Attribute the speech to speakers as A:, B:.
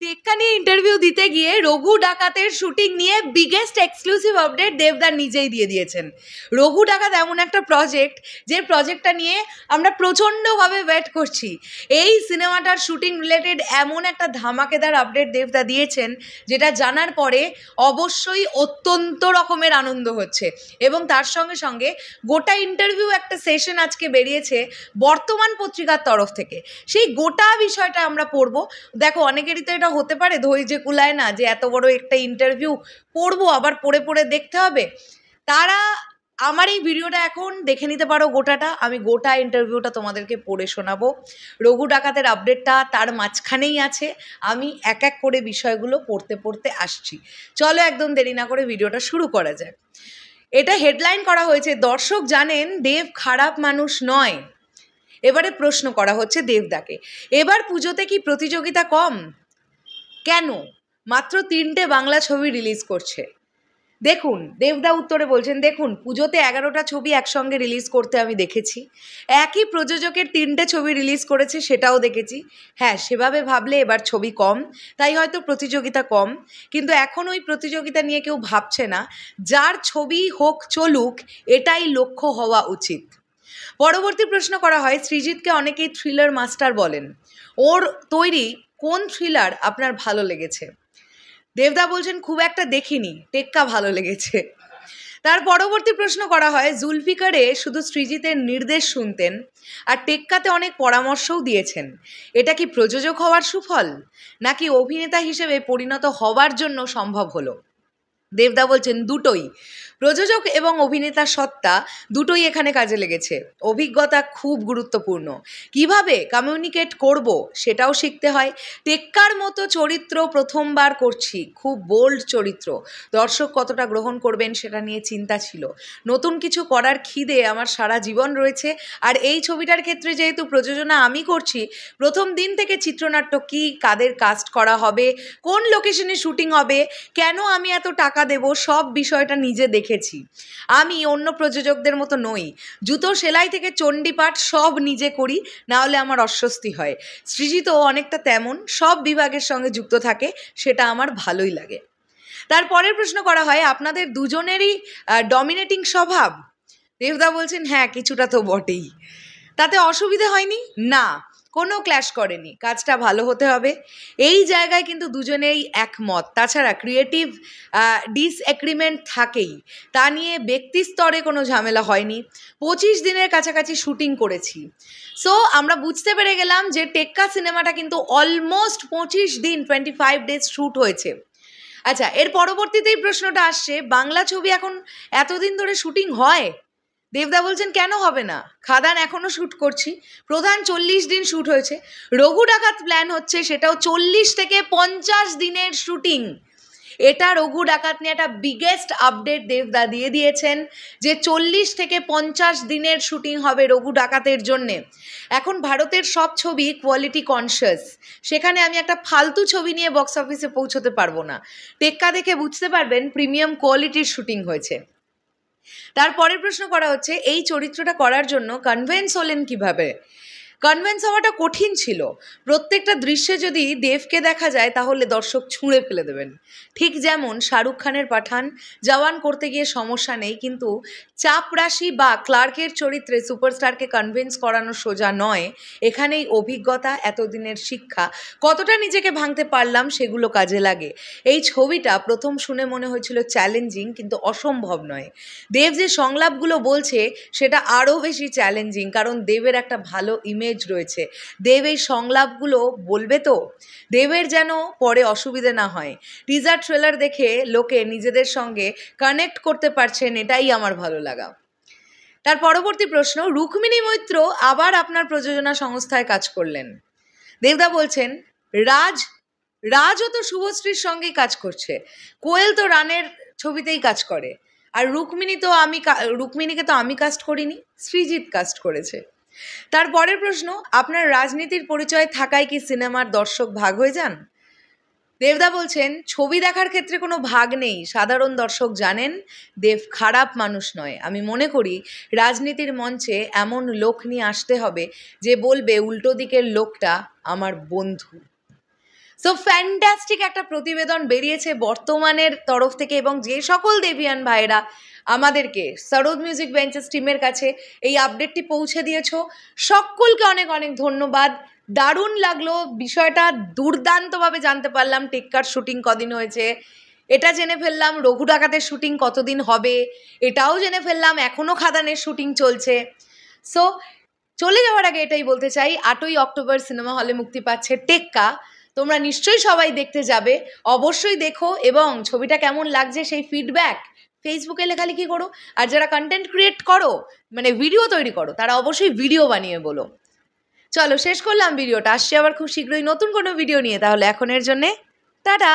A: টেক্কা নিয়ে ইন্টারভিউ দিতে গিয়ে রঘু ডাকাতের শুটিং নিয়ে বিগেস্ট এক্সক্লুসিভ আপডেট দেবদা নিজেই দিয়ে দিয়েছেন। রঘু ডাকাত এমন একটা প্রজেক্ট, যে প্রজেক্টটা নিয়ে আমরা প্রচণ্ডভাবে ওয়েট করছি। এই সিনেমাটার শুটিং রিলেটেড এমন একটা ধামাকেদার আপডেট দেবদা দিয়েছেন, যেটা জানার পরে অবশ্যই অত্যন্ত রকমের আনন্দ হচ্ছে। এবং তার সঙ্গে সঙ্গে গোটা ইন্টারভিউ একটা সেশন আজকে বেরিয়েছে বর্তমান পত্রিকার তরফ থেকে, সেই গোটা বিষয়টা আমরা পড়বো। দেখো, অনেকেরই তো এটা হতে পারে ধৈর্য কুলায় না যে এত বড় একটা ইন্টারভিউ পড়বো, আবার পড়ে পড়ে দেখতে হবে। তারা আমার এই ভিডিওটা এখন দেখে নিতে পারো গোটাটা। আমি গোটা ইন্টারভিউটা তোমাদেরকে পড়ে শোনাবো। রঘু ডাকাতের আপডেটটা তার মাঝখানেই আছে। আমি এক এক করে বিষয়গুলো পড়তে পড়তে আসছি। চলো একদম দেরি না করে ভিডিওটা শুরু করা যাক। এটা হেডলাইন করা হয়েছে, দর্শক জানেন দেব খারাপ মানুষ নয়। এবারে প্রশ্ন করা হচ্ছে দেবদাকে, এবার পুজোতে কি প্রতিযোগিতা কম? কেন মাত্র 3টে বাংলা ছবি রিলিজ করছে? দেখুন, দেবদা উত্তরে বলছেন, দেখুন পুজোতে 11টা ছবি একসঙ্গে রিলিজ করতে আমি দেখেছি। একই প্রযোজকের 3টে ছবি রিলিজ করেছে, সেটাও দেখেছি। হ্যাঁ, সেভাবে ভাবলে এবার ছবি কম, তাই হয়তো প্রতিযোগিতা কম। কিন্তু এখন ওই প্রতিযোগিতা নিয়ে কেউ ভাবছে না। যার ছবি হোক চলুক, এটাই লক্ষ্য হওয়া উচিত। পরবর্তী প্রশ্ন করা হয়, সৃজিতকে অনেকেই থ্রিলার মাস্টার বলেন। ওর তৈরি কোন থ্রিলার আপনার ভালো লেগেছে? দেবদা বলছেন, খুব একটা দেখিনি, টেক্কা ভালো লেগেছে। তার পরবর্তী প্রশ্ন করা হয়, জুলফিকারে শুধু সৃজিতের নির্দেশ শুনতেন আর টেক্কাতে অনেক পরামর্শও দিয়েছেন। এটা কি প্রযোজক হওয়ার সুফল, নাকি অভিনেতা হিসেবে পরিণত হওয়ার জন্য সম্ভব হলো? দেবদা বলছেন, দুটোই। প্রযোজক এবং অভিনেতা সত্তা দুটোই এখানে কাজে লেগেছে। অভিজ্ঞতা খুব গুরুত্বপূর্ণ। কিভাবে কমিউনিকেট করব সেটাও শিখতে হয়। টেক্কার মতো চরিত্র প্রথমবার করছি, খুব বোল্ড চরিত্র। দর্শক কতটা গ্রহণ করবেন সেটা নিয়ে চিন্তা ছিল। নতুন কিছু করার খিদে আমার সারা জীবন রয়েছে। আর এই ছবিটার ক্ষেত্রে যেহেতু প্রযোজনা আমি করছি, প্রথম দিন থেকে চিত্রনাট্য কী, কাদের কাস্ট করা হবে, কোন লোকেশনে শুটিং হবে, কেন আমি এত টাকা দেব, সব বিষয়টা নিজে দেখেছি। আমি অন্য প্রযোজকদের মতো নই। জুতো সেলাই থেকে চণ্ডীপাঠ সব নিজে করি, না হলে আমার অস্বস্তি হয়। সৃজিতও অনেকটা তেমন, সব বিভাগের সঙ্গে যুক্ত থাকে, সেটা আমার ভালোই লাগে। তারপরের প্রশ্ন করা হয়, আপনাদের দুজনেরই ডমিনেটিং স্বভাব? দেবদা বলছেন, হ্যাঁ কিছুটা তো বটেই। তাতে অসুবিধে হয়নি? না, কোনো ক্ল্যাশ করেনি। কাজটা ভালো হতে হবে, এই জায়গায় কিন্তু দুজনেই একমত। তাছাড়া ক্রিয়েটিভ ডিসএগ্রিমেন্ট থাকেই, তা নিয়ে ব্যক্তি স্তরে কোনো ঝামেলা হয়নি। 25 দিনের কাছাকাছি শুটিং করেছি। সো আমরা বুঝতে পেরে গেলাম যে টেক্কা সিনেমাটা কিন্তু অলমোস্ট 25 দিন 25 ডেজ শ্যুট হয়েছে। আচ্ছা, এর পরবর্তীতেই প্রশ্নটা আসছে, বাংলা ছবি এখন এতদিন ধরে শুটিং হয়? দেবদা বলছেন, কেন হবে না, খাদান এখনও শ্যুট করছি। প্রধান 40 দিন শ্যুট হয়েছে। রঘু ডাকাত প্ল্যান হচ্ছে, সেটাও 40 থেকে 50 দিনের শুটিং। এটা রঘু ডাকাত নিয়ে একটা বিগেস্ট আপডেট দেবদা দিয়ে দিয়েছেন, যে 40 থেকে 50 দিনের শুটিং হবে রঘু ডাকাতের জন্যে। এখন ভারতের সব ছবি কোয়ালিটি কনসিয়াস, সেখানে আমি একটা ফালতু ছবি নিয়ে বক্স অফিসে পৌঁছতে পারবো না। টেক্কা দেখে বুঝতে পারবেন প্রিমিয়াম কোয়ালিটির শুটিং হয়েছে। তারপরের প্রশ্ন করা হচ্ছে, এই চরিত্রটা করার জন্য কনভিন্স হলেন কিভাবে? কনভিন্স হওয়াটা কঠিন ছিল। প্রত্যেকটা দৃশ্যে যদি দেবকে দেখা যায় তাহলে দর্শক ছুঁড়ে ফেলে দেবেন। ঠিক যেমন শাহরুখ খানের পাঠান, জওয়ান করতে গিয়ে সমস্যা নেই, কিন্তু চাপরাশি বা ক্লার্কের চরিত্রে সুপারস্টারকে কনভিন্স করানো সোজা নয়। এখানেই অভিজ্ঞতা, এতদিনের শিক্ষা, কতটা নিজেকে ভাঙতে পারলাম সেগুলো কাজে লাগে। এই ছবিটা প্রথম শুনে মনে হয়েছিল চ্যালেঞ্জিং, কিন্তু অসম্ভব নয়। দেব যে সংলাপগুলো বলছে সেটা আরও বেশি চ্যালেঞ্জিং, কারণ দেবের একটা ভালো ইমেজ রয়েছে। দেব এই সংলাপগুলো বলবে তো, দেবের যেন পরে অসুবিধে না হয়। টিজার ট্রেলার দেখে লোকে নিজেদের সঙ্গে কানেক্ট করতে পারছেন, এটাই আমার ভালো লাগা। তার পরবর্তী প্রশ্ন, রুক্মিণী মৈত্র আবার আপনার প্রযোজনা সংস্থায় কাজ করলেন। দেবদা বলছেন, রাজও তো শুভশ্রীর সঙ্গেই কাজ করছে। কোয়েল তো রানের ছবিতেই কাজ করে। আর রুক্মিণীকে তো আমি কাস্ট করিনি, সৃজিত কাস্ট করেছে। তার পরের প্রশ্ন, আপনার রাজনীতির পরিচয় থাকায় কি সিনেমার দর্শক ভাগ হয়ে যান? দেবদা বলছেন, ছবি দেখার ক্ষেত্রে কোনো ভাগ নেই। সাধারণ দর্শক জানেন দেব খারাপ মানুষ নয়। আমি মনে করি রাজনীতির মঞ্চে এমন লোক নিয়ে আসতে হবে যে বলবে উল্টো দিকের লোকটা আমার বন্ধু। সো ফ্যান্টাস্টিক একটা প্রতিবেদন বেরিয়েছে বর্তমানের তরফ থেকে, এবং যে সকল দেবিয়ান ভাইরা আমাদেরকে সরোদ মিউজিক বেঞ্চেস টিমের কাছে এই আপডেটটি পৌঁছে দিয়েছো, সকলকে অনেক অনেক ধন্যবাদ। দারুণ লাগলো, বিষয়টা দুর্দান্তভাবে জানতে পারলাম। টেক্কার শুটিং কদিন হয়েছে এটা জেনে ফেললাম, রঘু ডাকাতের শুটিং কতদিন হবে এটাও জেনে ফেললাম, এখনও খাদানের শুটিং চলছে। সো চলে যাওয়ার আগে এটাই বলতে চাই, 8ই অক্টোবর সিনেমা হলে মুক্তি পাচ্ছে টেক্কা। তোমরা নিশ্চয়ই সবাই দেখতে যাবে, অবশ্যই দেখো, এবং ছবিটা কেমন লাগছে সেই ফিডব্যাক ফেসবুকে লেখালেখি করো। আর যারা কন্টেন্ট ক্রিয়েট করো, মানে ভিডিও তৈরি করো, তারা অবশ্যই ভিডিও বানিয়ে বলো। চলো শেষ করলাম ভিডিওটা, আসছি আবার খুব শীঘ্রই নতুন কোনো ভিডিও নিয়ে। তাহলে এখনের জন্যে টাটা।